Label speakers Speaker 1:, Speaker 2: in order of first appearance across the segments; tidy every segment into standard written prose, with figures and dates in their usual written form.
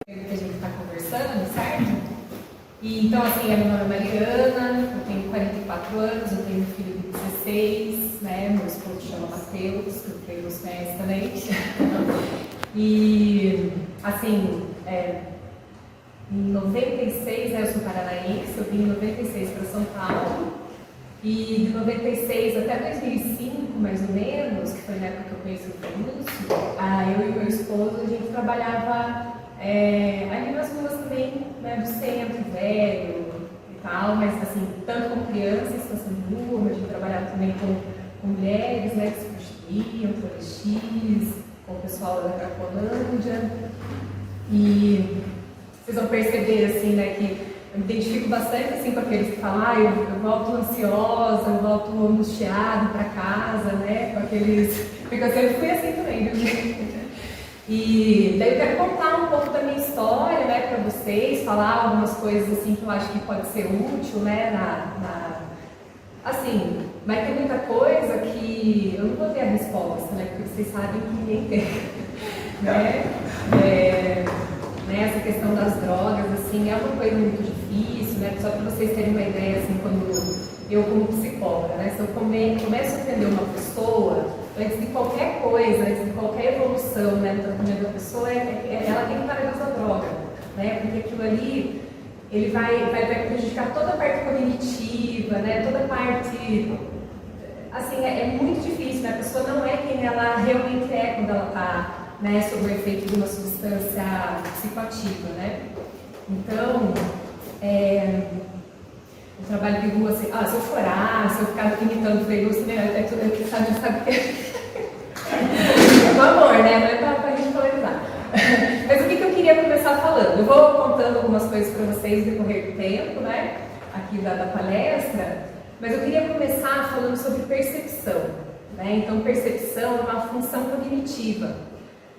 Speaker 1: que a gente está conversando, certo? E, então, assim, meu nome é Mariana, eu tenho 44 anos, eu tenho um filho de 16, né? Meu esposo chama Matheus, que o Pedro conhece também. E, assim, em 96, né, eu sou paranaense, eu vim em 96 para São Paulo. E de 96 até 2005, mais ou menos, que foi na época que eu conheci o Felúcio, eu e meu esposo, a gente trabalhava ali nas ruas também, né, do centro, velho e tal, mas assim, tanto com crianças, situação de rua, a gente trabalhava também com mulheres, né, que se prostituíam, travestis, com o pessoal da Cracolândia. E vocês vão perceber, assim, né, que eu me identifico bastante assim, com aqueles que falam, eu volto ansiosa, eu volto angustiada para casa, né? Com aqueles. Porque eu sempre fui assim também, viu? E daí eu quero contar um pouco da minha história, né, para vocês, falar algumas coisas assim que eu acho que pode ser útil, né? Assim, vai ter muita coisa que eu não vou ter a resposta, né? Porque vocês sabem que ninguém tem. Né? Essa questão das drogas, assim, é uma coisa muito difícil, né? Só para vocês terem uma ideia, assim, quando eu como psicóloga, né? Se eu começo a atender uma pessoa, antes de qualquer coisa, antes de qualquer evolução, né, no tratamento da pessoa, ela tem que parar de usar droga, né? Porque aquilo ali, ele vai prejudicar toda a parte cognitiva, né? Toda a parte, assim, é muito difícil, né? A pessoa não é quem ela realmente é quando ela está, né, sob o efeito de uma substância psicoativa, né? Então, o trabalho de rua, assim, se eu chorar, se eu ficar imitando o Felúcio, né, sabe o que é um amor, né? Não é pra gente polarizar. Mas o que eu queria começar falando? Eu vou contando algumas coisas para vocês no decorrer do tempo, né, aqui da palestra, mas eu queria começar falando sobre percepção, né? Então, percepção é uma função cognitiva.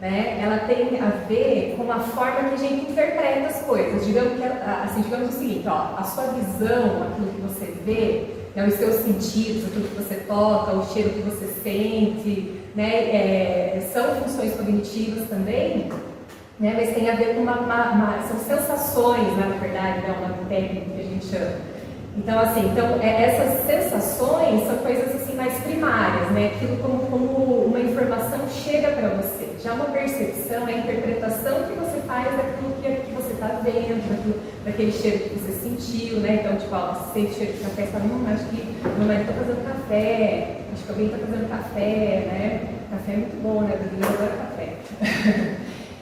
Speaker 1: Né? Ela tem a ver com a forma que a gente interpreta as coisas. Digamos o seguinte, a sua visão, aquilo que você vê, né, os seus sentidos, aquilo que você toca, o cheiro que você sente, né, são funções cognitivas também, né, mas tem a ver com são sensações, né, na verdade, né, uma técnica que a gente chama. Então, assim, essas sensações são coisas assim mais primárias, né? Aquilo como uma informação chega para você. Já uma percepção é a interpretação que você faz daquilo que você está vendo, daquele cheiro que você sentiu, né? Então, tipo, você sente cheiro de café, você fala, acho que meu marido está fazendo café, acho que alguém está fazendo café, né? Café é muito bom, né? Eu adoro café.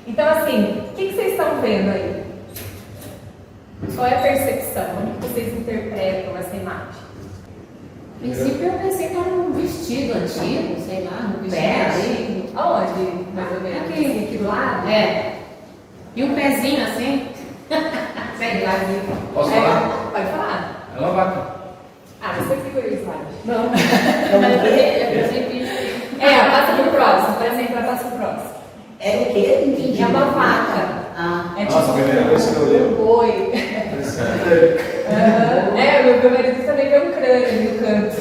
Speaker 1: Então, assim, o que vocês estão vendo aí? Qual é a percepção? Como vocês interpretam essa imagem?
Speaker 2: No princípio eu pensei que era um vestido antigo, sei lá, um vestido antigo.
Speaker 1: Aonde? Mais ou menos? Aqui do lado?
Speaker 2: E um pezinho assim.
Speaker 1: Sei lá.
Speaker 3: Posso falar?
Speaker 1: Pode falar.
Speaker 3: É uma vaca.
Speaker 1: Você segura o slide.
Speaker 2: Não.
Speaker 1: Passa pro próximo. Por exemplo, passa pro próximo.
Speaker 4: É o quê?
Speaker 1: É uma vaca.
Speaker 4: É
Speaker 3: Nossa, primeira vez que eu olhei.
Speaker 1: Um boi. Meu marido também vê um crânio ali no canto.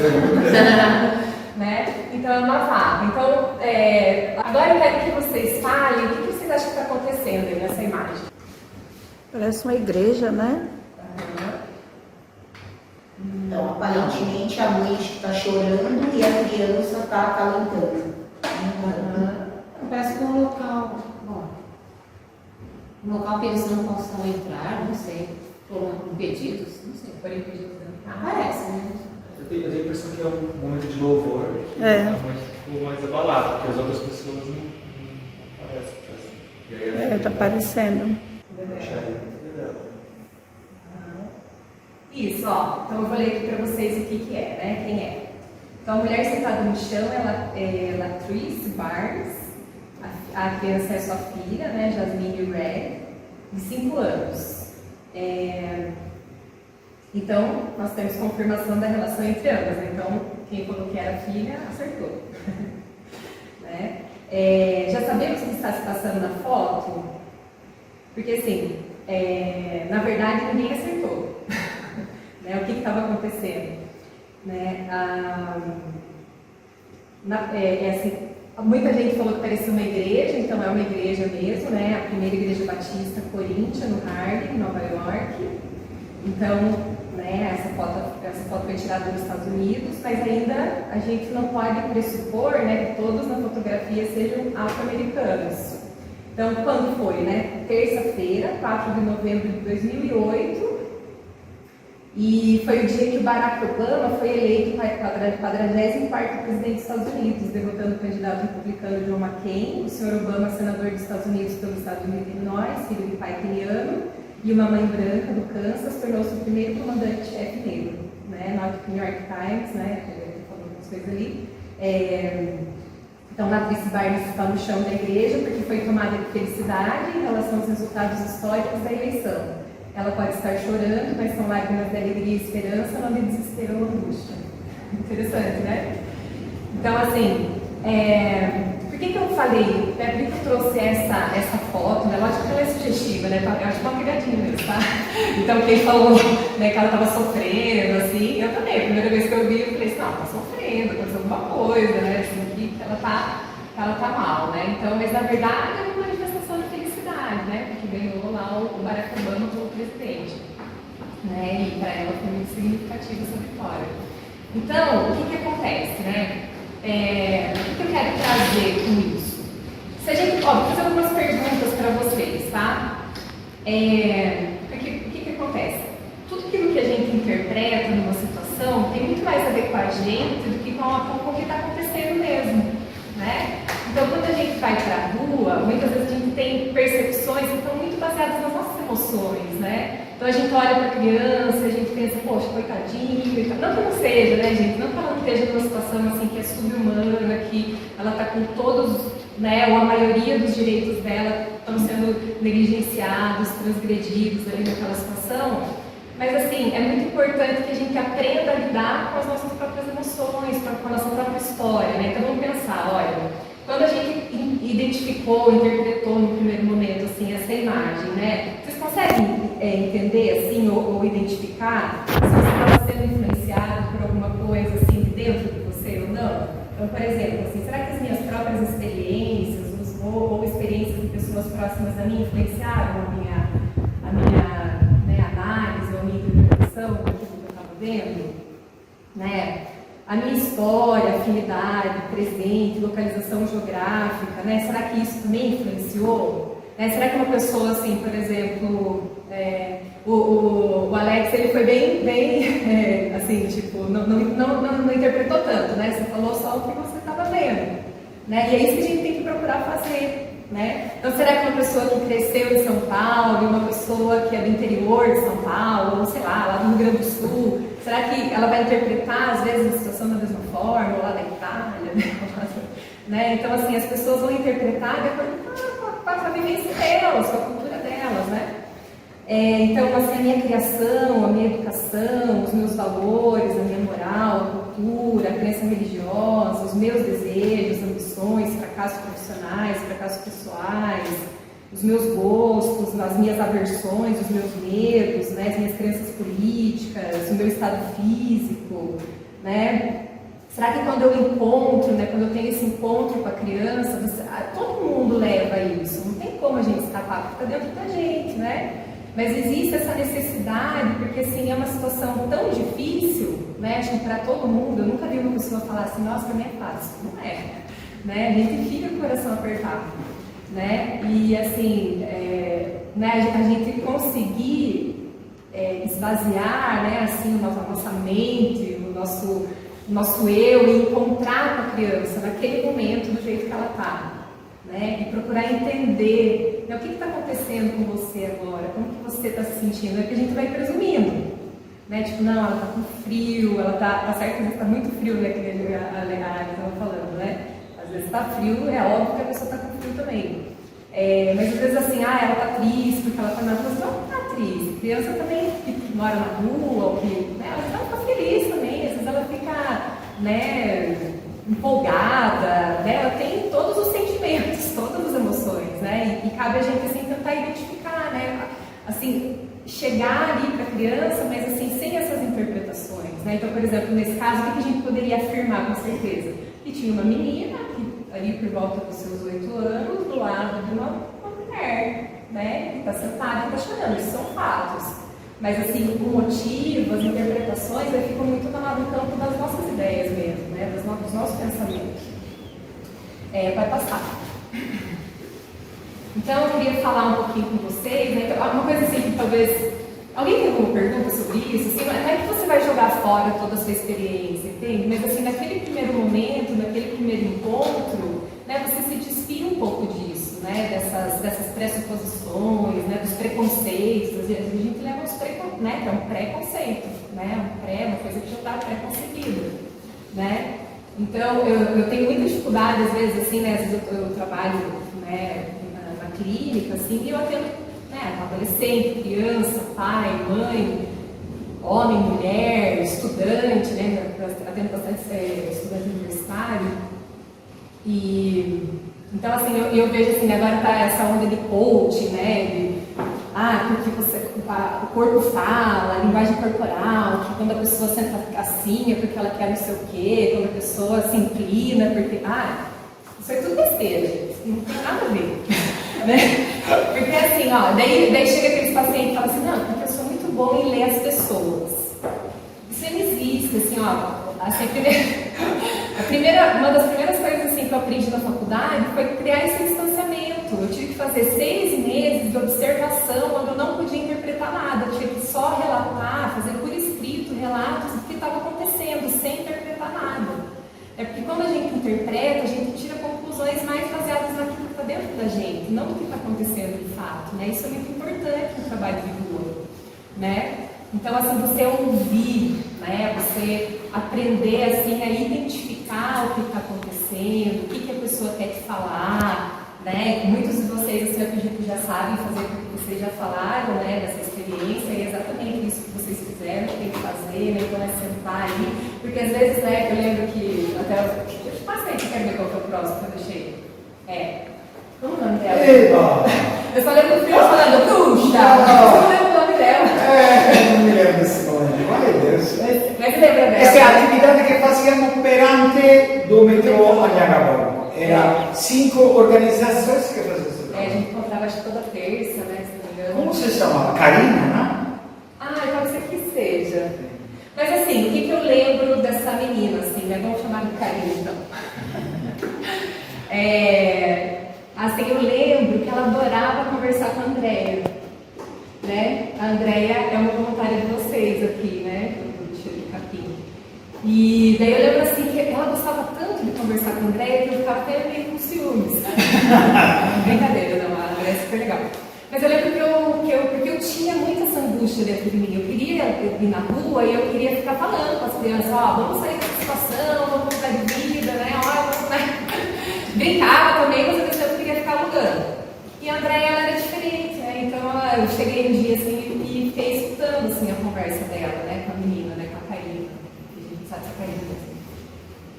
Speaker 1: Né? Então é uma vaca. Então, agora eu quero que vocês falem o que vocês acham que está acontecendo aí nessa imagem.
Speaker 5: Parece uma igreja, né?
Speaker 4: Então, aparentemente a mãe está chorando e a criança está acalentando.
Speaker 2: Parece que um local, um local que eles não possam entrar, não sei, foram impedidos, não sei.
Speaker 1: Foram impedidos de entrar.
Speaker 2: Parece, né?
Speaker 6: Eu tenho a impressão que é um momento de louvor, que a mãe ficou mais abalada, porque as outras pessoas não aparecem.
Speaker 5: Tá parecendo.
Speaker 1: Isso, Então eu vou ler aqui para vocês o que é, né? Quem é. Então a mulher sentada no chão, ela é Latrice Barnes. A criança é sua filha, né? Jasmine Red, de 5 anos. Então, nós temos confirmação da relação entre ambas. Então, quem falou que era filha, acertou. Né? Já sabemos o que está se passando na foto? Porque, assim, na verdade, ninguém acertou. Né? O que estava acontecendo? Né? Assim, Muita gente falou que parecia uma igreja, então é uma igreja mesmo, né? A primeira igreja batista coríntia, no Harlem, Nova York. Então, né, essa foto foi tirada nos Estados Unidos, mas ainda a gente não pode pressupor, né, que todos na fotografia sejam afro-americanos. Então, quando foi, né? Terça-feira, 4 de novembro de 2008, e foi o dia que o Barack Obama foi eleito para o 44º presidente dos Estados Unidos, derrotando o candidato republicano John McCain. O senhor Obama, senador dos Estados Unidos pelo estado de Illinois, filho de pai keniano, e uma mãe branca do Kansas, tornou-se o primeiro comandante-chefe negro, né? New York Times, né? Falou algumas coisas ali. Então, Latrice Barnes está no chão da igreja porque foi tomada de felicidade em relação aos resultados históricos da eleição. Ela pode estar chorando, mas são lágrimas de alegria e esperança, não de desespero ou angústia. Interessante, né? Então, assim, por que eu falei, por que eu trouxe essa foto, né? Lógico que ela é sugestiva, né? Eu acho que é uma pegadinha mesmo, tá? Então, quem falou, né, que ela estava sofrendo, assim, eu também, a primeira vez que eu vi, eu falei assim, não, tá sofrendo, aconteceu alguma coisa, né? Assim, que ela tá mal, né? Então, mas na verdade é uma manifestação de felicidade, né? Porque ganhou lá o Barack Obama como presidente, né? E para ela foi muito significativa essa vitória. Então, o que acontece, né? O que eu quero trazer com isso? Se a gente, vou fazer algumas perguntas para vocês, tá? Porque o que acontece? Tudo aquilo que a gente interpreta numa situação tem muito mais a ver com a gente do que com o que está acontecendo mesmo, né? Então, quando a gente vai para a rua, muitas vezes a gente tem percepções que estão muito baseadas nas nossas emoções, né? Então, a gente olha para a criança, a gente pensa, poxa, coitadinho, não que não seja, né, gente? Não que ela não esteja numa situação assim que é subhumana, que ela está com todos, né, ou a maioria dos direitos dela estão sendo negligenciados, transgredidos ali naquela situação. Mas, assim, é muito importante que a gente aprenda a lidar com as nossas próprias emoções, com a nossa própria história, né? Então, vamos pensar, olha, quando a gente identificou, interpretou no primeiro momento, assim, essa imagem, né? Vocês conseguem entender, assim, ou identificar se você estava sendo influenciado por alguma coisa, assim, dentro de você ou não? Então, por exemplo, assim, será que as minhas próprias experiências, ou experiências de pessoas próximas a mim influenciaram a minha análise ou a minha interpretação daquilo que eu estava vendo, né? A minha história, afinidade, presente, localização geográfica, né? Será que isso também influenciou? Será que uma pessoa, assim, por exemplo, o Alex, ele foi bem assim, tipo, não interpretou tanto, né? Você falou só o que você estava vendo, né? E é isso que a gente tem que procurar fazer. Né? Então, será que uma pessoa que cresceu em São Paulo e uma pessoa que é do interior de São Paulo, ou sei lá do Rio Grande do Sul, será que ela vai interpretar, às vezes, a situação da mesma forma, ou lá da Itália, né? Então, assim, as pessoas vão interpretar de acordo com a vivência delas, com a cultura delas, né? Então, assim, a minha criação, a minha educação, os meus valores, a minha moral, a cultura, a crença religiosa, os meus desejos, ambições, fracassos profissionais, fracassos pessoais, os meus gostos, as minhas aversões, os meus medos, né, as minhas crenças políticas, o meu estado físico, né? Será que quando eu encontro, né, quando eu tenho esse encontro com a criança, todo mundo leva isso, não tem como a gente escapar, fica dentro da gente, né? Mas existe essa necessidade, porque assim, é uma situação tão difícil, né? Acho que para todo mundo, eu nunca vi uma pessoa falar assim, nossa, para mim é fácil. Não é, né? A gente fica com o coração apertado, né? E assim, né, a gente conseguir esvaziar, né, assim, a nossa mente, o nosso eu, e encontrar com a criança naquele momento, do jeito que ela está. Né? E procurar entender, né, o que está acontecendo com você agora, como que você está se sentindo, é que a gente vai presumindo, né? Tipo, não, ela está com frio, ela tá certo que está muito frio, né, que a Legária estava falando, né? Às vezes está frio, é óbvio que a pessoa está com frio também, mas às vezes assim, ela está triste, porque ela está na rua, não está triste, criança também que mora na rua, ou que, né, às vezes ela fica feliz também, às vezes ela fica, né, empolgada, né? Ela tem todos os sentimentos, todas as emoções, né? E cabe a gente assim tentar identificar, né? Assim, chegar ali para a criança, mas assim sem essas interpretações, né? Então, por exemplo, nesse caso, o que a gente poderia afirmar com certeza? Que tinha uma menina que ali por volta dos seus 8 anos, do lado de uma mulher, né, que está sentada e está chorando. Isso são fatos. Mas, assim, o motivo, as interpretações, ficam muito no campo das nossas ideias mesmo, né, dos nossos pensamentos. Vai passar. Então, eu queria falar um pouquinho com vocês, né, uma coisa assim que talvez... Alguém tem alguma pergunta sobre isso? Assim, não é que você vai jogar fora toda a sua experiência, entende? Mas, assim, naquele primeiro momento, naquele primeiro encontro, né, você se despia um pouco disso, né, dessas pressuposições, né, dos preconceitos. A gente leva né, que é um preconceito, né, uma coisa que já está pré-concebida, né? Então, eu tenho muita dificuldade, às vezes, assim, né, às vezes eu trabalho, né, na clínica, assim, e eu atendo adolescente, criança, pai, mãe, homem, mulher, estudante, né? Atendo bastante estudante universitário. E então, assim, eu vejo assim, agora tá essa onda de coach, né? Porque o corpo fala, a linguagem corporal, que quando a pessoa senta assim é porque ela quer não sei o quê, quando a pessoa se inclina, porque. Isso é tudo besteira, gente. Não tem nada a ver. Né? Porque assim, daí chega aqueles pacientes e falam assim, não, porque eu sou muito bom em ler as pessoas. Isso não existe, assim, uma das primeiras coisas assim, que eu aprendi na faculdade foi criar esse distanciamento. Eu tive que fazer 6 meses de observação, onde eu não podia interpretar nada, eu tinha que só relatar, fazer por escrito relatos do que estava acontecendo, sem interpretar nada. Porque quando a gente interpreta, a gente tira conclusões mais baseadas naquilo que está dentro da gente, não do que está acontecendo de fato, né? Isso é muito importante no trabalho de rua, né? Então, assim, você ouvir, né? Você aprender, assim, a identificar o que está acontecendo, o que a pessoa quer te falar, né? Muitos de vocês, assim, eu acredito que já sabem fazer o que vocês já falaram, né? Dessa experiência, e é exatamente isso que vocês fizeram, que tem que fazer, né? Então, é sentar ali, porque às vezes, né, eu lembro que passa aí, que quero ver qual que é o próximo que eu deixei. Como o nome dela? Eu só lembro do filho falando, puxa! Eu não lembro o nome dela.
Speaker 3: Não me lembro desse nome. Ai, Deus.
Speaker 1: Mas você lembra dela?
Speaker 3: Essa é a atividade que fazíamos perante do metrô Anhangabaú. Era 5 organizações que faziam isso.
Speaker 1: A gente encontrava acho que toda terça, né? Se não me engano.
Speaker 3: Como se chamava? Karina, né?
Speaker 1: Pode ser que seja. Mas assim, o que eu lembro dessa menina, assim, né? Vamos chamar de Karina, então. Assim, eu lembro que ela adorava conversar com a Andréia, né? A Andréia é uma voluntária de vocês aqui, né? Do Tiro de Capim. E daí eu lembro assim que ela gostava tanto de conversar com a Andréia que eu ficava até meio com ciúmes. Brincadeira, não, a Andréia é super legal. Mas eu lembro porque eu tinha muita essa angústia dentro de mim. Eu queria ir na rua e eu queria ficar falando com as crianças, vamos sair dessa situação, vamos mudar de vida, né? Vamos, né? Brincava também, mas às vezes eu queria ficar alugando. E a Andréia, ela era diferente, né? Então eu cheguei um dia assim e fiquei escutando assim, a conversa dela, né? Com a menina, né? Com a Karina, que a gente sabe que a Karina assim.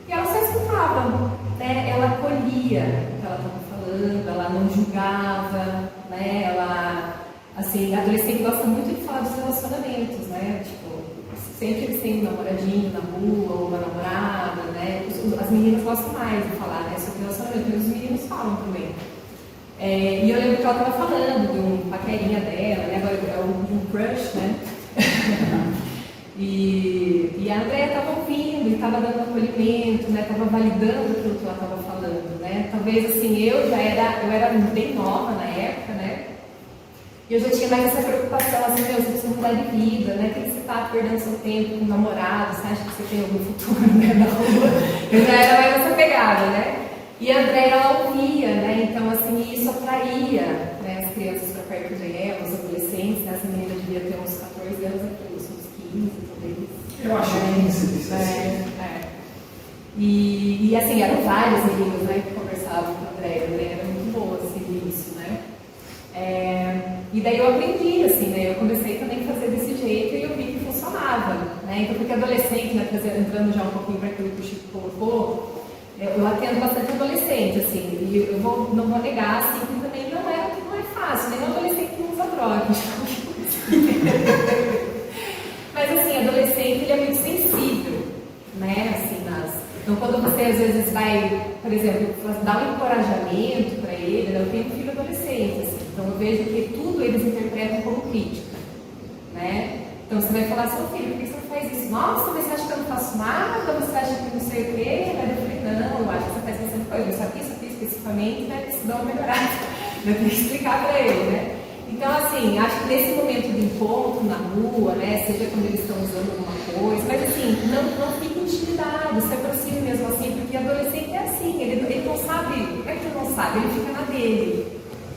Speaker 1: E ela só escutava, né? Ela acolhia o que ela estava falando, ela não julgava, né? Ela, assim, a adolescente gosta muito de falar dos relacionamentos, né? Tipo, sempre eles têm um namoradinho na rua, ou uma namorada, né? As meninas gostam mais de falar, né, sobre relacionamento, mas os meninos falam também. E eu lembro que ela estava falando de um paquerinha dela, né? Agora é um crush, né? E a Andréia estava ouvindo, e estava dando acolhimento, né? Estava validando aquilo que ela estava falando, né? Talvez assim, eu era bem nova na época, né? E eu já tinha mais essa preocupação, assim, você precisa mudar de vida, né? Tem que você estar perdendo seu tempo com um namorado, você acha que você tem algum futuro, né, na rua? Eu já era mais essa pegada, né? E a Andréia, ela ouvia, né? Então, assim, isso atraía, né, as crianças para perto dela, os adolescentes, né? Essa menina devia ter uns 14 anos aqui, uns 15, talvez.
Speaker 3: Eu acho que 15, 16.
Speaker 1: E assim, eram vários meninos, né, que conversavam com a Andréia. A Andréia era muito boa, assim, nisso, né? E daí eu aprendi, assim, né? Eu comecei também a fazer desse jeito e eu vi que funcionava, né? Então, porque adolescente, né, entrando já um pouquinho para aquilo que o Chico colocou, eu atendo bastante adolescente, assim, e eu não vou negar, assim, que também não é fácil, nem um adolescente que usa drogas. Mas, assim, adolescente, ele é muito sensível, né, assim, Então, quando você às vezes vai, por exemplo, dar um encorajamento para ele, né? Eu tenho um filho adolescente, assim, então eu vejo que tudo eles interpretam como crítica, né? Então você vai falar, seu filho, por que você não faz isso? Nossa, mas você acha que eu não faço nada? Você acha que não sei o quê? Eu falei, não, eu acho que você faz bastante coisa, só que isso aqui especificamente, né, precisa dar uma melhorada. Eu tenho que explicar para ele, né? Então, assim, acho que nesse momento de encontro na rua, né, seja quando eles estão usando alguma coisa, mas assim, não fique intimidado, se aproxime mesmo assim, porque adolescente é assim, ele não sabe, não é que ele não sabe, ele fica na dele.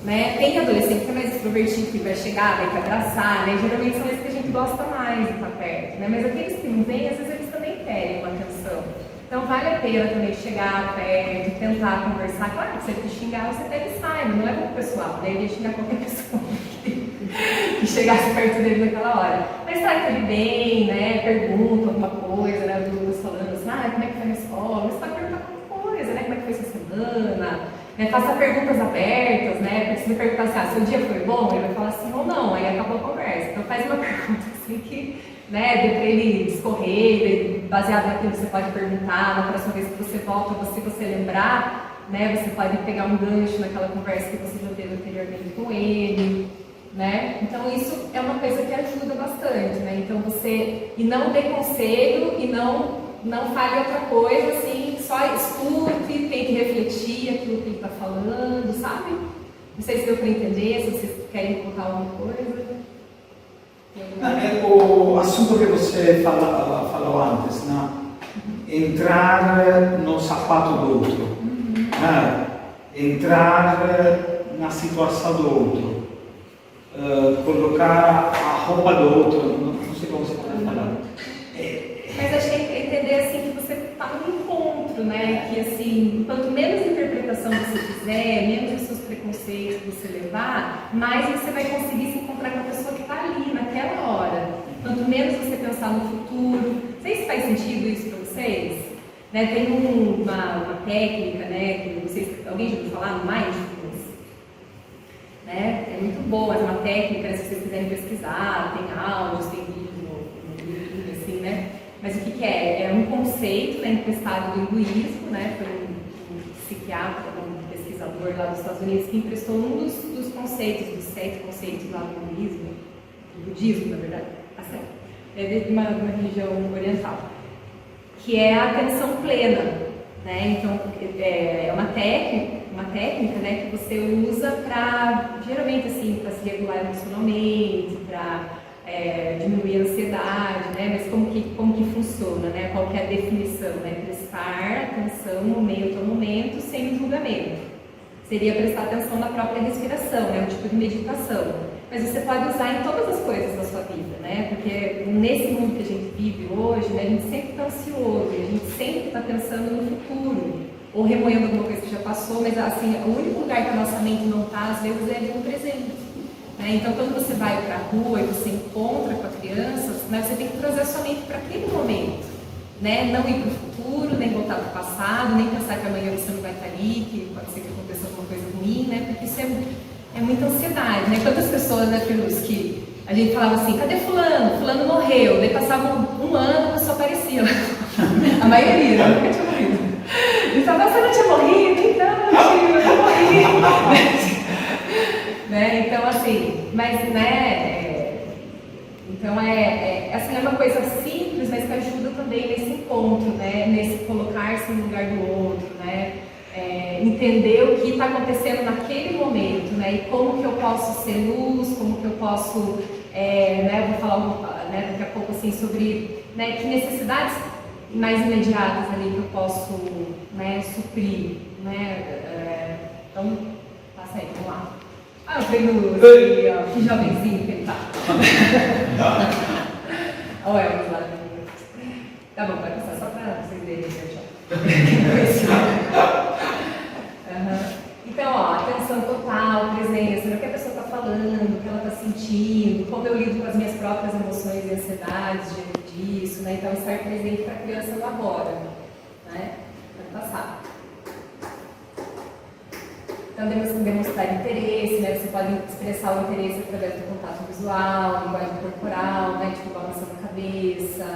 Speaker 1: Né? Tem adolescente que é mais extrovertido, que vai chegar, vai te abraçar, né? Geralmente são esses que a gente gosta mais de estar perto, né? Mas aqueles que não vêm, às vezes eles também querem uma atenção. Então vale a pena também chegar perto, tentar conversar. Claro que se ele te xingar, você até saiba, não é muito pessoal, né? Ele ia xingar qualquer pessoa que chegasse perto dele naquela hora. Mas trata ele bem, né? Pergunta alguma coisa, né? O Douglas falando assim, como é que foi na escola? Você pode perguntar qualquer coisa, né? Como é que foi essa semana? Faça perguntas abertas, né? Porque se ele perguntar assim, seu dia foi bom, ele vai falar sim ou não, aí acabou a conversa. Então faz uma pergunta assim que, né, dê para ele discorrer, baseado naquilo que você pode perguntar, na próxima vez que você volta, se você lembrar, né, você pode pegar um gancho naquela conversa que você já teve anteriormente com ele, né? Então isso é uma coisa que ajuda bastante, né? Então e não dê conselho e não fale outra coisa, assim, só escute, tente refletir aquilo que ele está falando, sabe? Não sei se deu para entender, se vocês querem contar alguma coisa.
Speaker 3: O assunto que você falou antes, né? Entrar no sapato do outro, né? Entrar na situação do outro, colocar a roupa do outro, não sei como você pode falar.
Speaker 1: Mas acho que é entender assim que você está no encontro, né? Que assim, quanto menos interpretação você fizer, menos os seus preconceitos você levar, mais você vai conseguir se encontrar com a pessoa que está ali, naquela hora. Quanto menos você pensar no futuro. Não sei se faz sentido isso para vocês? Né? Tem uma técnica, né? Que não sei se alguém já ouviu falar, no Mindfulness. Né? É muito boa, é uma técnica, se vocês quiserem pesquisar, tem áudios, tem vídeos no YouTube, assim, né? Mas o que é? É um conceito, né, emprestado do hinduísmo, né? Foi um psiquiatra, um pesquisador lá dos Estados Unidos que emprestou um dos conceitos, dos 7 conceitos lá do hinduísmo, do budismo, na verdade, é de uma religião oriental, que é a atenção plena, né? Então, é uma técnica, né, que você usa para, geralmente assim, para se regular emocionalmente, para diminuir a ansiedade, né? Mas como que funciona, né? Qual que é a definição, né? Prestar atenção momento a momento sem julgamento. Seria prestar atenção na própria respiração, né? Um tipo de meditação. Mas você pode usar em todas as coisas da sua vida, né? Porque nesse mundo que a gente vive hoje, né, a gente sempre está ansioso, a gente sempre está pensando no futuro, ou remoendo alguma coisa que já passou, mas assim, o único lugar que a nossa mente não está, às vezes, é ali no presente. Então, quando você vai para a rua e você encontra com a criança, né, você tem que trazer a sua mente para aquele momento. Né? Não ir para o futuro, nem voltar para o passado, nem pensar que amanhã você não vai estar ali, que pode ser que aconteça alguma coisa ruim, né? Porque isso é muita ansiedade. Né? Quantas pessoas, né, Filhos, que a gente falava assim, cadê fulano? Fulano morreu. Daí passava um ano, a pessoa aparecia. A maioria, né? Nunca tinha morrido. E falava, você não tinha morrido? Então, eu não morri. Né? Então, assim, mas, né, então assim, é uma coisa simples, mas que ajuda também nesse encontro, né, nesse colocar-se no lugar do outro, né, entender o que está acontecendo naquele momento, né, e como que eu posso ser luz, como que eu posso, né, vou falar, né, daqui a pouco, assim, sobre, né, que necessidades mais imediatas ali que eu posso, né, suprir, né, então, passa aí, vamos lá. O prêmio Lúcio, que jovenzinho que ele tá. Olha o Elvis lá. Tá bom, vai passar só para vocês verem Então, atenção total, presença, no que a pessoa está falando, o que ela está sentindo, como eu lido com as minhas próprias emoções e ansiedades diante disso, né? Então, estar presente para a criança no agora, né? Vai passar. Então, demonstrar interesse, né? Você pode expressar o interesse através do contato visual, linguagem corporal, né? Tipo, balançando a cabeça,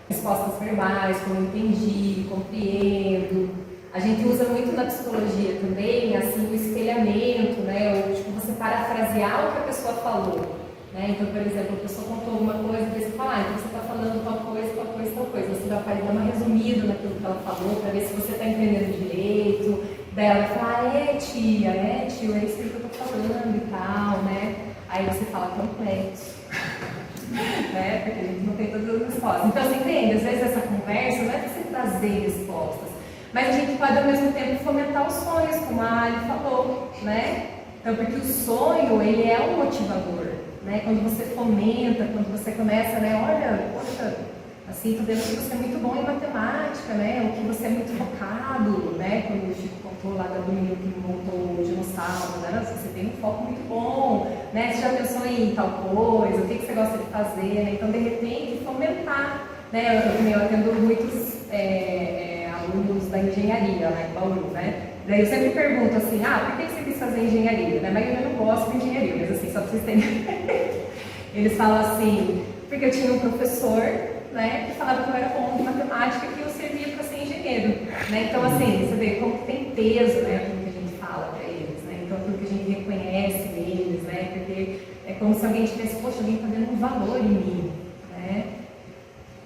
Speaker 1: respostas verbais, como eu entendi, compreendo. A gente usa muito na psicologia também, assim, o espelhamento, né? Ou tipo, você parafrasear o que a pessoa falou. Né? Então, por exemplo, a pessoa contou alguma coisa e você fala, então você está falando tal coisa, tal coisa, tal coisa. Você vai dar uma resumida naquilo que ela falou, para ver se você está entendendo direito. Daí ela fala, tia, tio, é isso que eu estou falando e tal, né? Aí você fala complexo. Né? Porque a gente não tem todas as respostas. Então, você entende? Às vezes essa conversa não é para você trazer respostas, mas a gente pode ao mesmo tempo fomentar os sonhos, como a Ali falou, né? Então, porque o sonho, ele é um motivador, né? Quando você fomenta, quando você começa, né? Olha, poxa, assim, tô vendo que você é muito bom em matemática, né? Ou que você é muito focado, né? Quando o Chico contou lá do menino que montou o dinossauro, né? Você tem um foco muito bom, né? Você já pensou em tal coisa, o que você gosta de fazer, né? Então, de repente, fomentar, né? Eu atendo muitos alunos da engenharia lá em Bauru, né? Daí eu sempre pergunto assim, por que você quis fazer engenharia? Né? Mas eu não gosto de engenharia, mas assim, só para vocês terem. Eles falam assim, porque eu tinha um professor, né, que falava que eu era bom de matemática e que eu servia para ser engenheiro. Né? Então, assim, você vê como tem peso, né, aquilo que a gente fala para eles, né? Então, aquilo que a gente reconhece neles, né? Porque é como se alguém tivesse, poxa, alguém está vendo um valor em mim, né?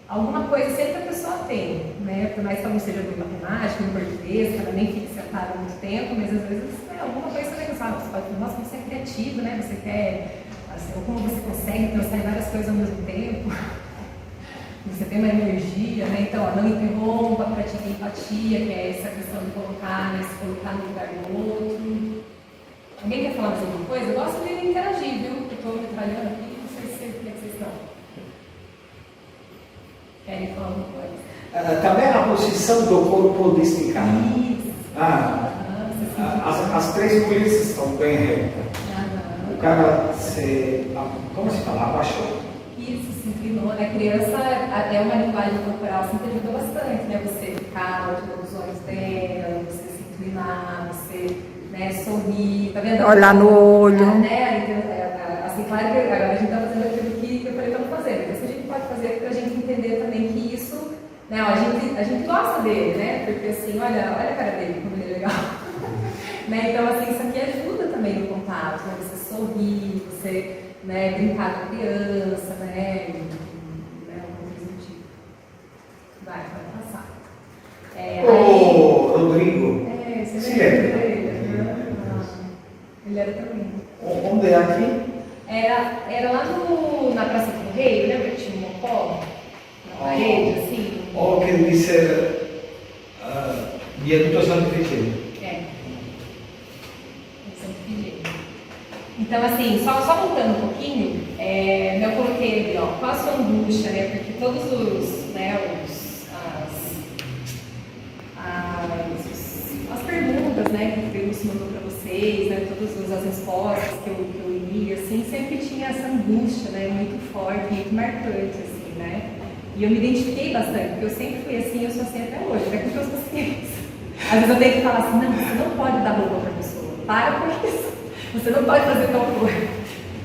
Speaker 1: Alguma coisa sempre a pessoa tem, né? Por mais que ela não seja boa em matemática, em português, que ela nem fique sentada muito tempo, mas às vezes alguma coisa você vai pensar, você pode falar, nossa, você é criativo, né? Você quer, assim, ou como você consegue pensar em várias coisas ao mesmo tempo, você tem uma energia, né? Então, não interrompa, pratique empatia, que é essa questão de colocar, né? Se colocar no lugar do outro. Alguém quer falar mais alguma coisa? Eu gosto de interagir, viu? Eu estou me trabalhando aqui, não sei se vocês estão. Querem falar alguma coisa?
Speaker 3: Também a posição do corpo desticado.
Speaker 1: Isso.
Speaker 3: As três coisas estão bem retas. O cara como se fala? Abaixou.
Speaker 1: Isso, se inclinou, né? A criança, até uma linguagem corporal assim, te ajudou bastante, né? Você ficar ao redor dos olhos dela, você se inclinar, você, né, sorrir, tá vendo?
Speaker 5: Olhar no olho.
Speaker 1: Assim, claro que agora a gente está fazendo aquilo que eu falei para não fazer, mas isso a gente pode fazer para a gente entender também que isso, né, ó, a gente gosta dele, né? Porque assim, olha a cara dele, como ele é legal. Né? Então, assim, isso aqui ajuda também no contato, né? Você sorrir, você, né, brincar com a criança, né? Alguma coisa do tipo. Vai passar.
Speaker 3: Rodrigo.
Speaker 1: Você lembra dele? Ele era também.
Speaker 3: Onde é aqui?
Speaker 1: Era lá na Praça do Correio, lembra que tinha um mocó na parede, assim?
Speaker 3: Ou que dizer Viaduto Santo Efigênio.
Speaker 1: Santo Efigênio. Então, assim, só voltando um pouquinho, eu coloquei ali, ó, qual a sua angústia, né? Porque todos as perguntas, né, que o Deus mandou para vocês, né, todas as respostas que eu li, assim, sempre tinha essa angústia, né, muito forte, muito marcante, assim, né. E eu me identifiquei bastante, porque eu sempre fui assim, eu sou assim até hoje, até com os meus pacientes. Às vezes eu tenho que falar assim, não, você não pode dar roupa para a pessoa, para com isso, você não pode fazer tal coisa.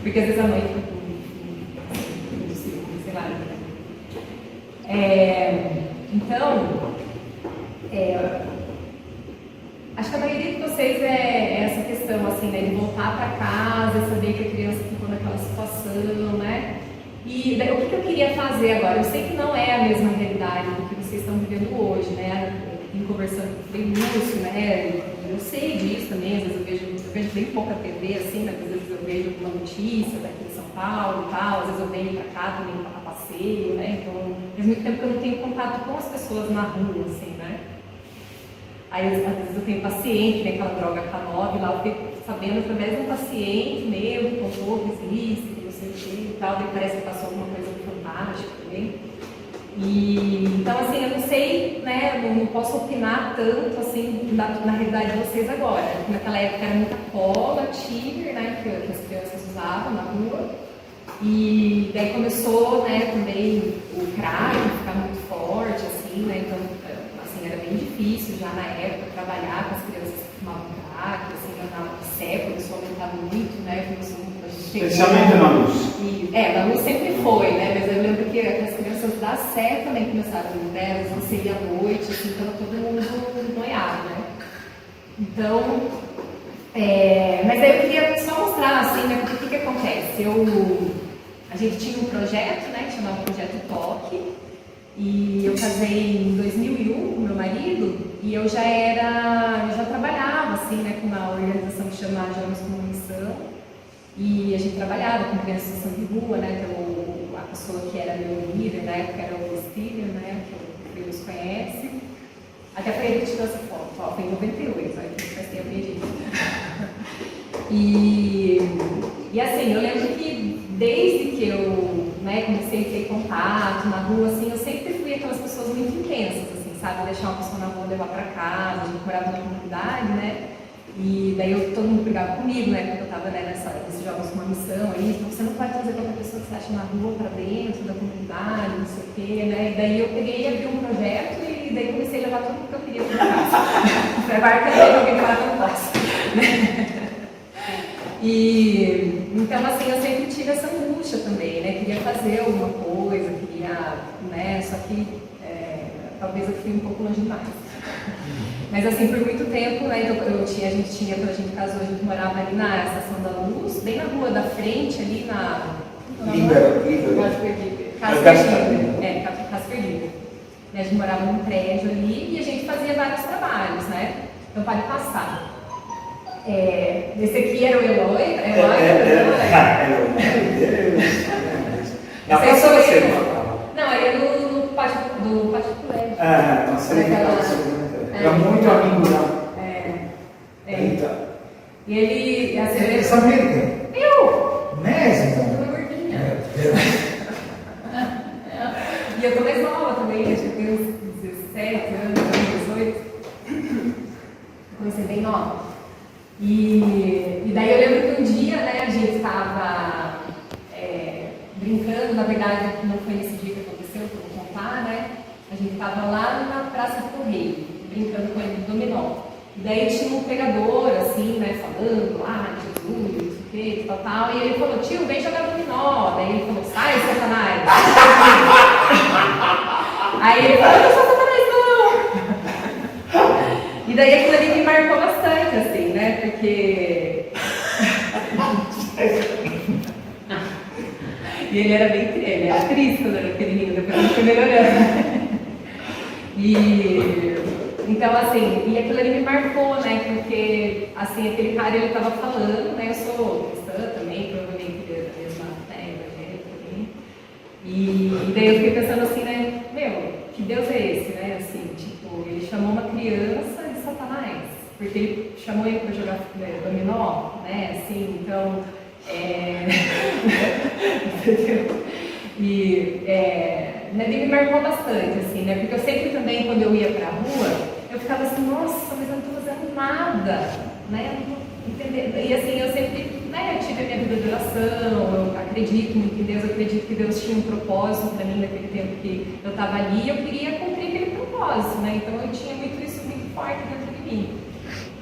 Speaker 1: Porque às vezes a mãe fica com sei lá. Então, acho que a maioria de vocês é essa questão, assim, né, de voltar para casa, saber que a criança ficou naquela situação, né? E daí, o que eu queria fazer agora? Eu sei que não é a mesma realidade do que vocês estão vivendo hoje, né? Em conversando com o Frei Lúcio, né? Eu sei disso também, às vezes eu vejo bem pouca TV, assim, mas às vezes eu vejo alguma notícia daqui em São Paulo e tal, às vezes eu venho para cá também para passeio, né? Então, faz muito tempo que eu não tenho contato com as pessoas na rua, assim, né? Aí, às vezes eu tenho paciente, né, aquela droga K9, lá eu fico sabendo através de um paciente meu, que contou que existe, que não sei o que e tal, daí parece que passou alguma coisa fantástica também. Então, assim, eu não sei, né, não posso opinar tanto, assim, na realidade de vocês agora. Naquela época era muita cola, tiger, né, que as crianças usavam na rua. E daí começou, né, também o crack ficar muito forte, assim, né, então, assim, era bem difícil já na época trabalhar com as crianças que fumavam crack, assim, na século começou a aumentar muito, né,
Speaker 3: Especialmente na luz.
Speaker 1: Na luz sempre foi, né, mas eu lembro que as crianças pessoas da Sé também começaram a vir, né? Você ia à noite, assim, então todo mundo noiado, né? Então, mas aí eu queria só mostrar, assim, né, porque o que acontece? A gente tinha um projeto, né, que chamava Projeto Toque, e eu casei em 2001 com meu marido, e eu já trabalhava, assim, né, com uma organização que chama Jovens com uma Missão, e a gente trabalhava com crianças em situação de rua, né, então a pessoa que era meu líder na época era o Steven, né, que o Deus conhece. Até foi ele que tirou essa foto, ó, foi em 98, aí que faz tempo perdido. E assim, eu lembro que desde que eu, né, comecei a ter contato na rua, assim, eu sempre fui aquelas pessoas muito intensas, assim, sabe? Deixar uma pessoa na rua, levar pra casa, a gente morava na comunidade, né? E daí todo mundo brigava comigo, né? Porque eu tava, né, nesses jogos com uma missão aí, então você não pode trazer qualquer pessoa que você acha na rua pra dentro da comunidade, não sei o quê, né? E daí eu peguei e abri um projeto e daí comecei a levar tudo que eu queria pra casa. Falei, vai que alguém falar que eu não posso. E então assim, eu sempre tive essa angústia também, né? Queria fazer alguma coisa, né? Só que talvez eu fui um pouco longe demais. Mas assim, por muito tempo, né, então, quando a gente casou, a gente morava ali na Estação da Luz, bem na rua da frente, ali na... Casa Perdida. Casa Perdida. A gente morava num prédio ali e a gente fazia vários trabalhos, né? Então pode passar. Esse aqui era o Eloy.
Speaker 3: Na praça da Sé.
Speaker 1: Não, aí é do pátio do colégio.
Speaker 3: Não sei que era muito amigo lá. Eita.
Speaker 1: E ele...
Speaker 3: Você sabia que?
Speaker 1: Eu!
Speaker 3: Mesmo?
Speaker 1: Uma gordinha. E eu tô mais nova também, acho que eu tenho uns 17 anos, 18. Comecei bem nova. E daí eu lembro que um dia, né, a gente estava brincando, na verdade não foi nesse dia que aconteceu, que eu vou contar, né? A gente estava lá na Praça do Correio, brincando com ele do dominó. E daí tinha um pregador, assim, né, falando lá, Jesus, não sei o que, tal. E ele falou, tio, vem jogar dominó. Daí ele falou, sai, Satanás. Aí ele falou, não sou Satanás, não. E daí aquilo ali me marcou bastante, assim, né, porque... E ele era triste quando era pequenininho, depois ele foi melhorando. Então, assim, e aquilo ali me marcou, né, porque, assim, aquele cara, ele estava falando, né, eu sou cristã também, provavelmente da mesma, né, evangélica também, e daí eu fiquei pensando assim, né, que Deus é esse, né, assim, tipo, ele chamou uma criança de Satanás, porque ele chamou ele para jogar dominó, né, assim, então, me marcou bastante, assim, né, porque eu sempre também, quando eu ia pra rua, eu ficava assim, nossa, mas eu não estou fazendo nada, né, e assim, eu sempre, né, eu tive a minha vida de oração, eu acredito muito em Deus, eu acredito que Deus tinha um propósito para mim naquele tempo que eu estava ali, e eu queria cumprir aquele propósito, né, então eu tinha muito isso muito forte dentro de mim.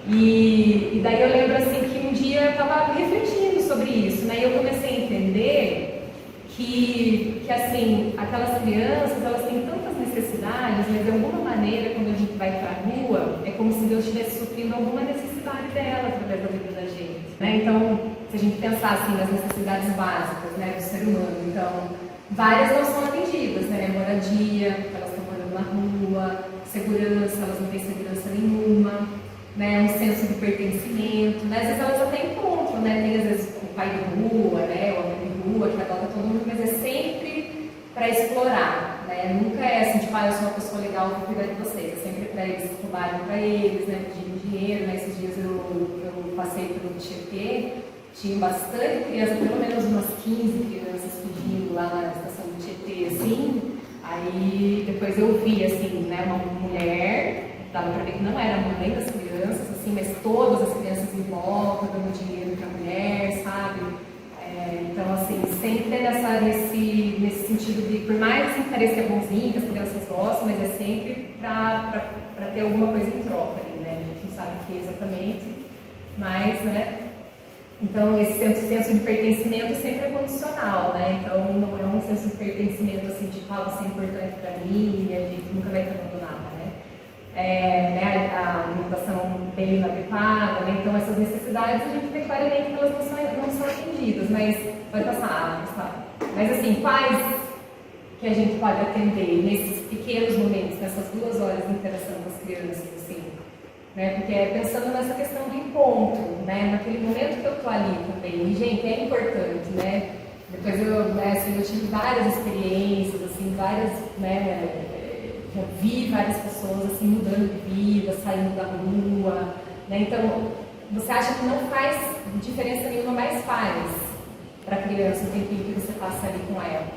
Speaker 1: E daí eu lembro assim que um dia eu estava refletindo sobre isso, né, e eu comecei a entender que assim, aquelas crianças, elas têm tantas necessidades, mas de alguma maneira, quando a gente vai para a rua, é como se Deus estivesse suprindo alguma necessidade dela através da vida da gente, né? Então, se a gente pensar assim nas necessidades básicas, né, do ser humano, então, várias não são atendidas, né? Moradia, elas estão morando na rua, segurança, elas não têm segurança nenhuma, né? Um senso de pertencimento, né? Às vezes elas até encontram, né? Tem às vezes o pai de rua, né? O homem de rua, que adota todo mundo, mas é sempre para explorar, né? Nunca é assim, tipo, eu sou uma pessoa legal, vou cuidar de vocês. É sempre para eles roubarem para eles, né? Pedirem dinheiro, né? Esses dias eu passei pelo Tietê, tinha bastante criança, pelo menos umas 15 crianças pedindo lá na estação do Tietê, assim. Aí depois eu vi, assim, né? Uma mulher, dava para ver que não era a mãe das crianças, assim, mas todas as crianças em volta, dando dinheiro para a mulher, sabe? Então, assim, sempre nesse sentido de, por mais que pareça que é bonzinho, que as crianças gostam, mas é sempre para ter alguma coisa em troca ali, né? A gente não sabe o que exatamente, mas, né? Então, esse senso de pertencimento sempre é condicional, né? Então, não é um senso de pertencimento, assim, de fala você é importante para mim, e a gente nunca vai te abandonar, né? A alimentação bem adequada, né? Então essas necessidades a gente vê claramente que elas não são atendidas, mas vai passar, mas assim, quais que a gente pode atender nesses pequenos momentos, nessas 2 horas de interação com as crianças, assim, né? Porque é pensando nessa questão do encontro, né? Naquele momento que eu estou ali também, e gente, é importante, né? Depois eu tive várias experiências, assim, já vi várias pessoas assim mudando de vida, saindo da rua, né? Então, você acha que não faz diferença nenhuma, mas faz para a criança o tempinho que você passa ali com ela?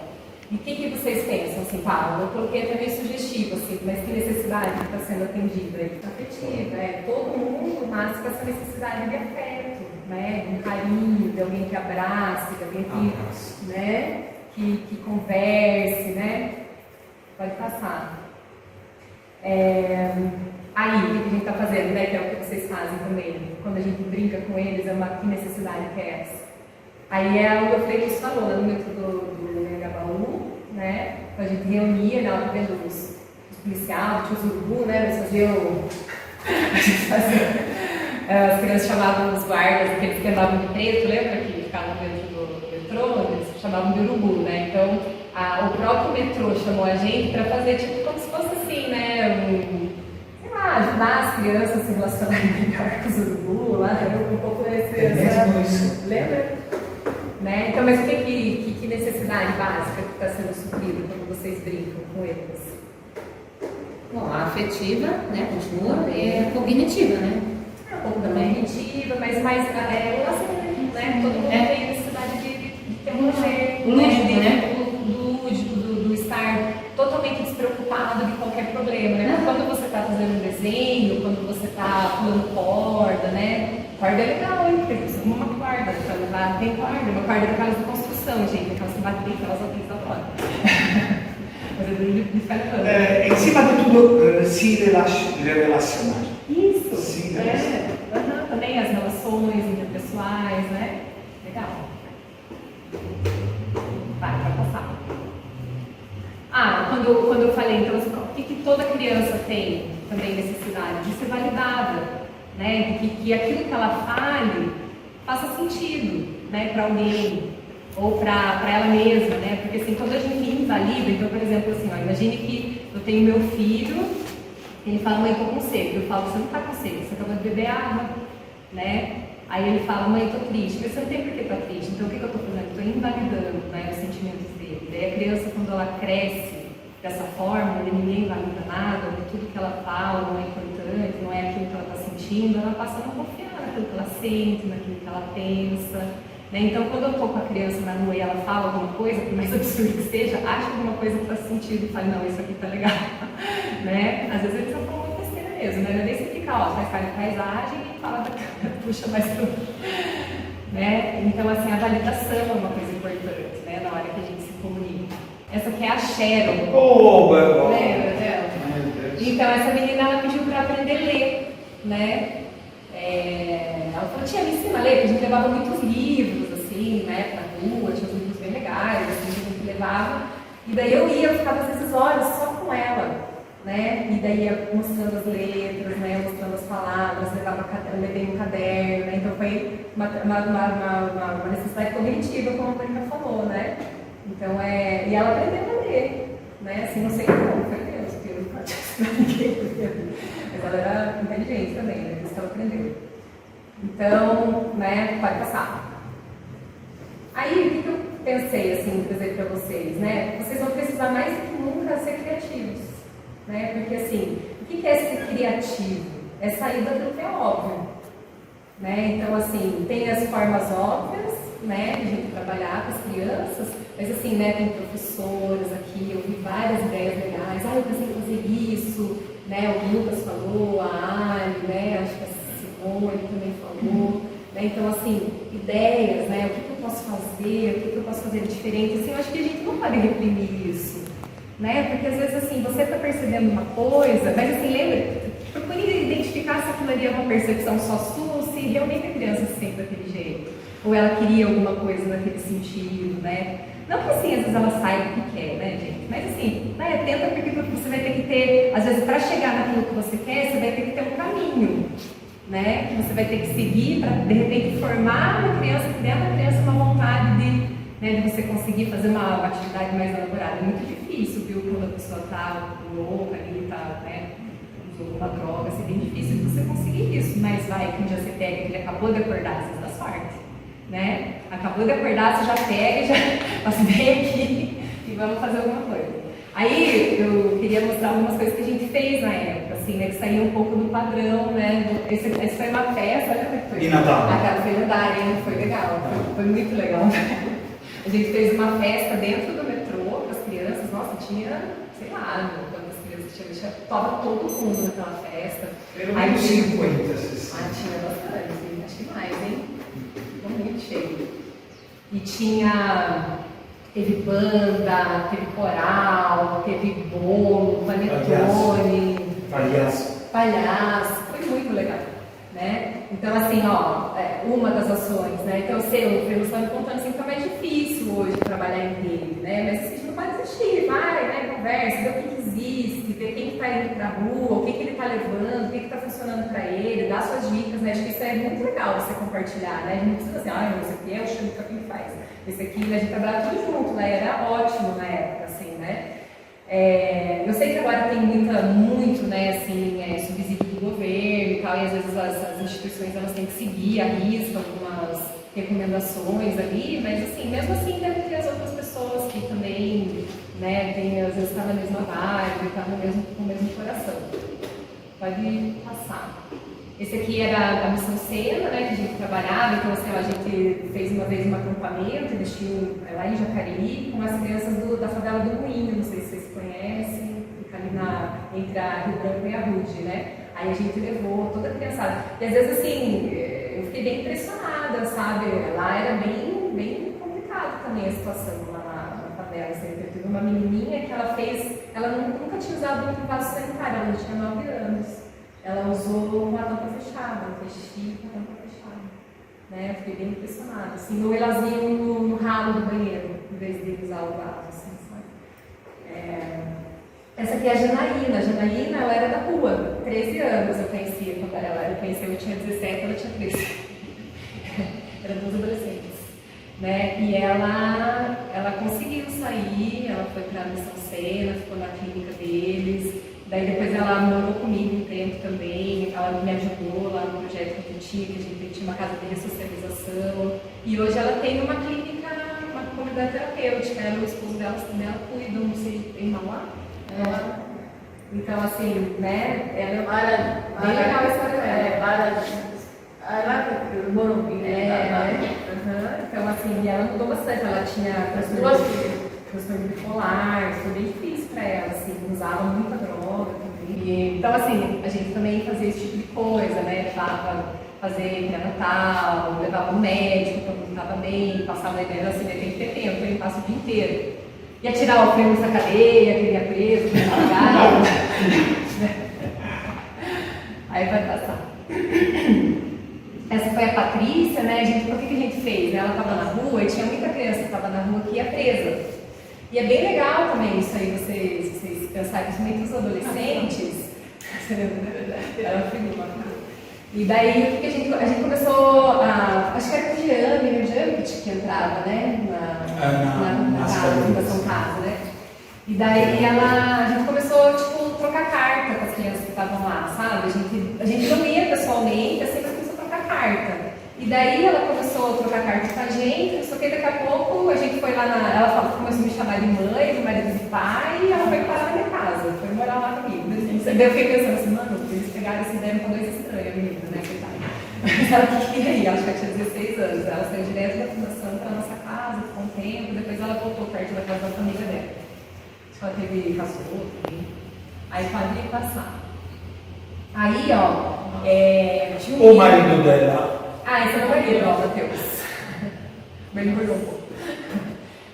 Speaker 1: E o que vocês pensam, assim, Paulo? Eu coloquei até meio sugestivo, assim, mas que necessidade que está sendo atendida? Afetiva, todo mundo nasce com essa necessidade de afeto, né? De um carinho, de alguém que abrace, de alguém que, né? que converse, né? Pode passar. Aí, o que a gente está fazendo, né? Que é o que vocês fazem também. Quando a gente brinca com eles, que necessidade que é essa? Aí é o que o Freitas falou, no método do Anhangabaú, né? A gente reunia, né? Vendo os policiais, tinha os urubu, né? Eles faziam. As crianças chamavam os guardas, aqueles que andavam de preto, lembra que ficavam dentro do metrô? Eles chamavam de urubu, né? Então, o próprio metrô chamou a gente para fazer tipo como se fosse assim, né? Sei lá, ajudar as crianças a se relacionarem melhor com os urubu, lá, um pouco desse.
Speaker 3: Isso.
Speaker 1: Lembra? Né? Então, mas o que necessidade básica que está sendo suprida quando vocês brincam com eles?
Speaker 2: Bom, a afetiva, né, continua, e a cognitiva, né?
Speaker 1: Um pouco da cognitiva, mas mais relacionamento, né? Todo mundo tem necessidade de ter um momento,
Speaker 2: lúdico, né?
Speaker 1: Do lúdico, do estar totalmente despreocupado de qualquer problema, né? Quando você está fazendo um desenho, quando você está pulando corda, né? Corda é legal, hein? Porque você usa uma corda para levar, tem corda, uma corda daquelas de construção, gente, aquelas que batem aquelas outras da corda. Mas eu não ficar levando.
Speaker 3: Em cima de tudo, se relacionar.
Speaker 1: Isso,
Speaker 3: Sim,
Speaker 1: também as relações interpessoais, né? Legal. Vai passar. Quando eu falei, então, o que toda criança tem também necessidade? De ser validada, né? De que aquilo que ela fale faça sentido, né? Para alguém, ou para ela mesma, né? Porque assim, quando a gente invalida, então, por exemplo, assim, imagine que eu tenho meu filho, ele fala, mãe, tô com sede. Eu falo, você não tá com sede, você acabou de beber água, né? Aí ele fala, mãe, tô triste. Mas você não tem por que estar triste. Então, o que eu tô fazendo? Estou invalidando, né, os sentimentos dele. Daí a criança, quando ela cresce dessa forma, onde ninguém valida nada, onde tudo que ela fala não é importante, não é aquilo que ela está sentindo, ela passa a não confiar naquilo que ela sente, naquilo que ela pensa. Né? Então, quando eu estou com a criança na rua e ela fala alguma coisa, por mais absurdo que seja, acha alguma coisa que faz sentido e fala, não, isso aqui tá legal. Né? Às vezes eles só falam uma besteira mesmo, né? Nem se fica, faz parte de paisagem e fala, puxa mais pro... Né? Então, assim, a validação é uma coisa importante, né? Na hora que a gente se comunica. Essa aqui é a Sharon.
Speaker 3: Oh, meu
Speaker 1: Lembra dela? Então, essa menina, ela pediu para aprender a ler, né? Ela falou, tia, me ensina a ler, porque a gente levava muitos livros, assim, né, pra rua, tinha uns livros bem legais, assim, que a gente levava. E daí eu ficava às vezes horas só com ela, né? E daí ia mostrando as letras, né, mostrando as palavras, levei um caderno, né? Então foi uma necessidade cognitiva, como a Mônica falou, né? Então, e ela aprendeu a ler, né? Assim, não sei como, foi Deus, porque eu nunca tinha ensinado ninguém. Mas ela era inteligente também, né? Por isso que ela aprendeu. Então, né, pode passar. Aí, o que eu pensei, assim, trazer para vocês, né? Vocês vão precisar mais do que nunca ser criativos, né? Porque, assim, o que é ser criativo? É sair daquilo que é óbvio, né? Então, assim, tem as formas óbvias, né, de a gente trabalhar com as crianças, mas, assim, né, tem professores aqui, eu vi várias ideias legais, eu pensei em fazer isso, né, o Lucas falou, a Ali, né, acho que a Simone também falou, né, então, assim, ideias, né, o que eu posso fazer, o que eu posso fazer diferente, assim, eu acho que a gente não pode reprimir isso, né, porque às vezes, assim, você está percebendo uma coisa, mas, assim, lembra, procure identificar se aquilo ali é uma percepção só sua ou se realmente a criança se sente daquele jeito, ou ela queria alguma coisa naquele sentido, né, Não que assim, às vezes ela saiba o que quer, né, gente? Mas assim, né, tenta porque você vai ter que ter, às vezes para chegar naquilo que você quer, você vai ter que ter um caminho, né? Que você vai ter que seguir para, de repente, formar na criança, criar na criança uma vontade de você conseguir fazer uma atividade mais elaborada. É muito difícil, viu? Quando a pessoa está louca ali, está, né, usou uma droga, assim, é bem difícil você conseguir isso. Mas vai que um dia você pega, que ele acabou de acordar, você dá sorte, né? Acabou de acordar, você já pega, já passa bem aqui e vamos fazer alguma coisa. Aí eu queria mostrar algumas coisas que a gente fez na época, assim, né? Que saía um pouco do padrão, né? Esse foi uma festa, olha como é que foi.
Speaker 3: De Natal.
Speaker 1: Aquela foi lendária, hein? Foi legal, foi muito legal. A gente fez uma festa dentro do metrô para as crianças, nossa, tinha, sei lá, quantas crianças tinha, tava todo mundo naquela festa.
Speaker 3: Aí
Speaker 1: tinha
Speaker 3: 50, 60.
Speaker 1: tinha bastante, acho que mais, hein? Ficou muito cheio. E teve banda, teve coral, teve bolo, panetone, palhaço, foi muito legal, né? Então, assim, ó, uma das ações, né? Então, o Fernando está me contando assim que é mais difícil hoje trabalhar em rede, né? Mas a gente não pode desistir, vai, né? Conversa, vê o que existe, vê quem está indo para a rua, o que ele está levando, o que está funcionando para ele, dá suas dicas, né? Acho que isso é muito legal você compartilhar, né? A gente não precisa assim, isso aqui é o Xande que quem faz. Esse aqui, né, a gente trabalhava tudo junto, né? Era ótimo na época, assim, né? Eu sei que agora tem muito, né, assim, subsídio do governo e tal, e às vezes as instituições elas têm que seguir à risca algumas recomendações ali, mas assim, mesmo assim deve ter as outras pessoas que também, né, tem, às vezes está na mesma vibe, está com o mesmo coração. Pode passar. Esse aqui era a Missão Sena, né, que a gente trabalhava, então assim, a gente fez uma vez um acampamento, eles tinham lá em Jacareí, com as crianças da favela do Moinho, não sei se vocês conhecem, fica ali entre a Rio Branco e a Rude, né? Aí a gente levou toda a criançada. E às vezes assim, eu fiquei bem impressionada, sabe? Lá era bem complicado também a situação lá na favela. Assim, teve uma menininha que ela nunca tinha usado um vaso sanitário, ela tinha 9 anos. Ela usou com a tampa fechada, fez xixi com a tampa fechada. Né? Eu fiquei bem impressionada. Assim, ou elas iam no ralo do banheiro, em vez de usar o vaso, assim, sabe? Essa aqui é a Janaína. A Janaína, ela era da rua, 13 anos eu conhecia quando eu conheci, eu tinha 17, ela tinha 13. Eram 2 adolescentes. Né? E ela conseguiu sair, ela foi para a Missão Sena, ficou na clínica deles. Daí depois ela morou comigo um tempo também, ela me ajudou lá no projeto que a gente tinha uma casa de ressocialização. E hoje ela tem uma clínica, uma comunidade terapêutica, ela e o esposo dela cuidam, não sei, em Mauá. Então assim, né, ela é bem legal a história dela. Então assim, ela mudou bastante, ela tinha transtorno bipolar, foi bem difícil para ela, assim, usava muita droga também. Então, assim, a gente também fazia esse tipo de coisa, né? Fazer pré-natal, levava o médico quando não estava bem, passava a ideia assim, tem que ter tempo, ele passa o dia inteiro. Ia tirar o prêmio da cadeia, que ele ia preso, que ele pagava. Aí vai passar. Essa foi a Patrícia, né? O que a gente fez? Ela estava na rua e tinha muita criança que estava na rua que ia presa. E é bem legal também isso aí, vocês pensarem, principalmente os adolescentes. Ela filmou. E daí o que a gente começou acho que era com o Jeane que entrava, né? Na Fundação Casa, né? E daí a gente começou, tipo, trocar carta com as crianças que estavam lá, sabe? A gente não ia pessoalmente, assim, mas começou a trocar carta. E daí ela começou a trocar carta com a gente, só que daqui a pouco a gente foi lá ela começou a me chamar de mãe, de marido de pai, e ela foi parar na minha casa, foi morar lá comigo. Daí eu fiquei pensando assim, mano, eles pegaram esse deram com 2 estranhos, menina, né, coitada. Mas ela queria ir, acho que ela tinha 16 anos, ela saiu direto da fundação para nossa casa, ficou um tempo, depois ela voltou perto da casa da família dela. Acho que ela teve casou também. Aí pode passar. Aí, ó, tinha
Speaker 3: o marido dela.
Speaker 1: Esse é o marido, ó, Matheus. Mas engordou um pouco.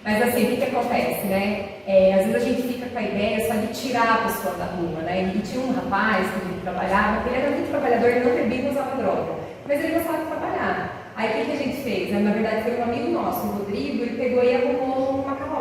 Speaker 1: Mas assim, o que acontece, né? Às vezes a gente fica com a ideia só de tirar a pessoa da rua, né? E tinha um rapaz que ele trabalhava, que ele era muito trabalhador, ele não bebia e não usava droga. Mas ele gostava de trabalhar. Aí o que a gente fez? Na verdade foi um amigo nosso, o Rodrigo, ele pegou e arrumou uma carroça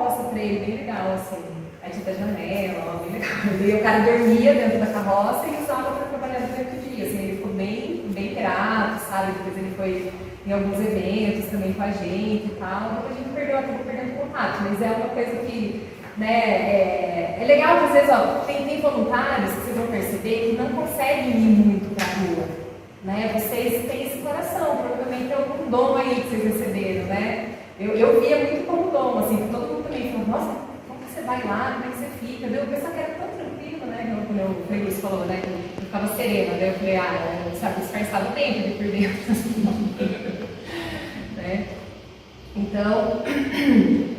Speaker 1: dele, bem legal, assim. Aí tinha da janela, ó, bem legal. E o cara dormia dentro da carroça e usava para trabalhar durante o dia, assim, ele ficou bem grato, sabe? Depois ele foi em alguns eventos também com a gente e tal, depois a gente acabou perdendo contato, mas é uma coisa que, né, é legal que às vezes, ó, tem voluntários que vocês vão perceber que não conseguem ir muito pra rua, né? Vocês têm esse coração, provavelmente é algum dom aí que vocês receberam, né? Eu via muito como dom, assim, todo mundo também falou, nossa, como que você vai lá, como é que você fica? Eu pensava que era tão tranquilo, né? Como o Frei Luiz falou, né? Que eu ficava serena, daí eu falei, sabe, disfarçava o tempo de por dentro. Né? Então,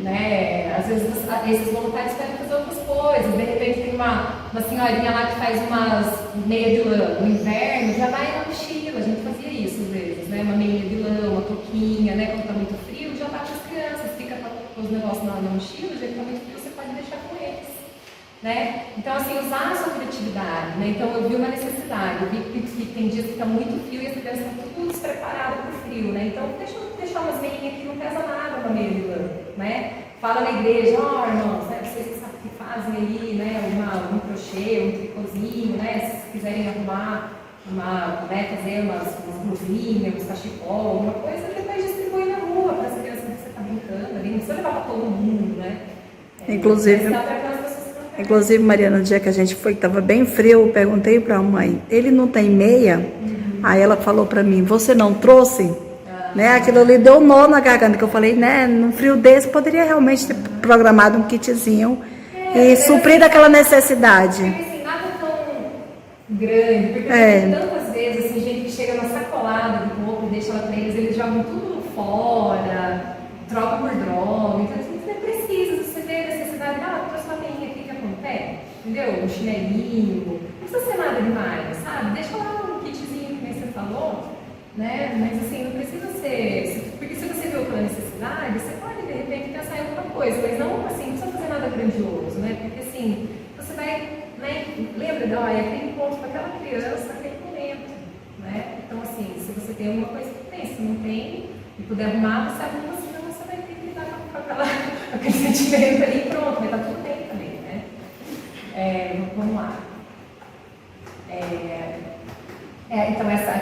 Speaker 1: né, às vezes esses voluntários querem fazer outras coisas, de repente tem uma senhorinha lá que faz umas meia de lã, no inverno já vai na mochila, a gente fazia isso às vezes, né, uma meia de lã, uma touquinha, né, quando tá muito frio, já bate as crianças, fica com os negócios na mochila, já que tá muito frio, você pode deixar com eles, né, então assim, usar a sua criatividade, né, então eu vi uma necessidade, eu vi que tem dias que tá muito frio e as crianças estão tudo despreparadas para o frio, né, então deixa umas meinhas que não pesa nada para meia de lã, né? Fala na igreja, ó, irmãos, né? Vocês que sabem o que fazem aí, né? Um crochê, um tricôzinho, né? Se quiserem arrumar, né? Fazer umas blusinhas, uns cachecol, alguma coisa, depois distribui na rua para as crianças que você está brincando ali. Não precisa levar para todo mundo, né?
Speaker 5: Inclusive, Maria, no dia que a gente foi, que estava bem frio, eu perguntei para a mãe, ele não tem meia? Aí ela falou para mim, você não trouxe? Né, aquilo ali deu um nó na garganta, que eu falei, né, num frio desse poderia realmente ter programado um kitzinho e suprir aquela necessidade.
Speaker 1: Porque assim, nada tão grande, porque tem tantas vezes assim, gente que chega na sacolada de roupa e deixa ela pra eles jogam tudo fora, trocam por droga, então assim, você não precisa, você vê a necessidade, trouxe uma meinha aqui que é com o pé, entendeu? Um chinelinho, não precisa ser nada demais, sabe? Deixa lá um kitzinho que nem você falou, né? Mas assim, não precisa ser, porque se você viu pela necessidade, você pode de repente pensar em outra coisa, mas não assim, não precisa fazer nada grandioso, né? Porque assim, você vai, né? Lembra, é aquele encontro com aquela criança naquele momento, né? Então assim, se você tem alguma coisa que tem, se não tem, e puder arrumar, você arruma, senão você vai ter que lidar com aquele sentimento ali e pronto, vai estar tudo bem também, né? Vamos lá. Então essa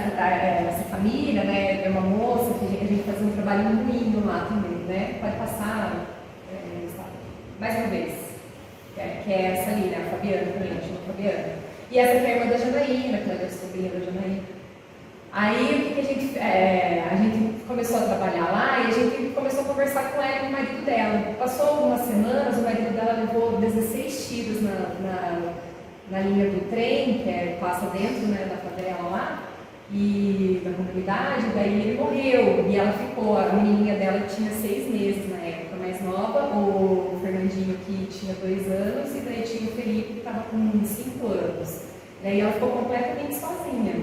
Speaker 1: família, né, é uma moça que a gente faz um trabalho no moinho lá também, né? Pode passar mais uma vez, que é essa ali, né, a Fabiana também, chama Fabiana. E essa que é a irmã da Janaína, que é a sobrinha da Janaína. Aí o que a gente começou a trabalhar lá e a gente começou a conversar com ela e com o marido dela. Passou algumas semanas, o marido dela levou 16 tiros na linha do trem, que passa dentro, né, da favela lá, e da comunidade, daí ele morreu, e ela ficou, a menininha dela tinha 6 meses na época, mais nova, o Fernandinho que tinha 2 anos, e daí tinha o Felipe que estava com 5 anos. Daí ela ficou completamente sozinha,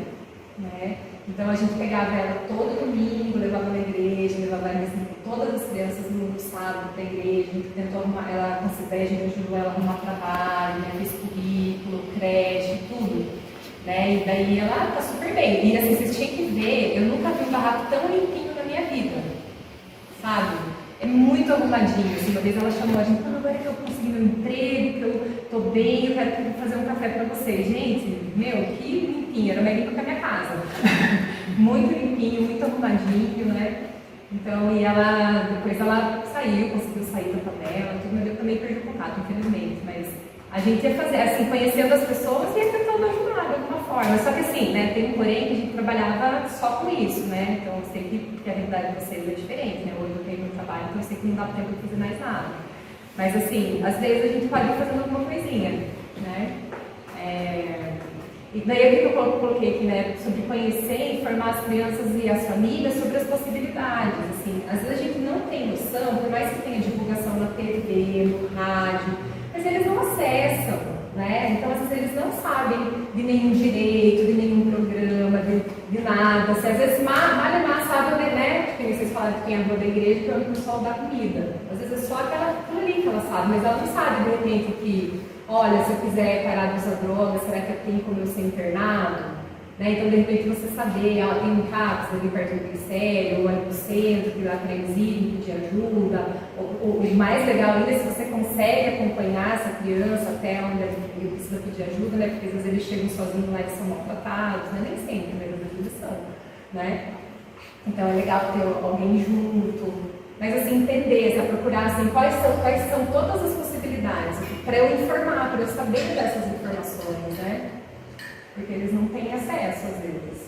Speaker 1: né? Então a gente pegava ela todo domingo, levava na igreja, levava ela todas as crianças no sábado para a igreja, a gente tentou arrumar ela com essa ideia, a gente ajudou ela a arrumar trabalho, né, fez currículo, creche, tudo. Né? E daí ela tá super bem. E assim, vocês tinham que ver, eu nunca vi um barraco tão limpinho na minha vida, sabe? É muito arrumadinho. Assim, uma vez ela chamou a gente, agora que eu consegui meu emprego, que eu tô bem, eu quero fazer um café para vocês. Gente, meu, que limpinho, era mais limpo que a minha casa. Muito limpinho, muito arrumadinho, né? Então, e depois ela saiu, conseguiu sair da favela, tudo, mas eu também perdi o contato, infelizmente. Mas a gente ia fazer, assim, conhecendo as pessoas e ia tentando ajudar de alguma forma. Só que assim, né, tem um porém que a gente trabalhava só com isso, né? Então, eu sei que a realidade de vocês é diferente, né? Hoje eu tenho meu trabalho, então eu sei que não dá tempo de fazer mais nada. Mas assim, às vezes a gente pode ir fazendo alguma coisinha, né? E daí o que eu coloquei aqui, né? Sobre conhecer e informar as crianças e as famílias sobre as possibilidades, assim. Às vezes a gente não tem noção, por mais que tenha divulgação na TV, no rádio, mas eles não acessam, né? Então, às vezes, eles não sabem de nenhum direito, de nenhum programa, de nada. Assim, às vezes, mal sabe, né? Porque vocês falaram que tem a rua da igreja, que é onde o pessoal dá comida. Às vezes é só aquilo ali que ela sabe, mas ela não sabe, de repente, que, olha, se eu quiser parar de usar droga, será que eu tenho como eu ser internado? Né? Então, de repente, você saber, ela tem um CAPS ali perto do glicério, ou é no centro, que lá queremos ir, pedir ajuda. O mais legal ainda é se você consegue acompanhar essa criança até onde ele precisa pedir ajuda, né? Porque às vezes eles chegam sozinhos lá e são maltratados, né? Nem sempre, mas às vezes são, né? Então é legal ter alguém junto, mas assim, entender, sabe? Procurar assim, quais são todas as possibilidades, para eu informar, para eu saber dessas informações, né? Porque eles não têm acesso às vezes.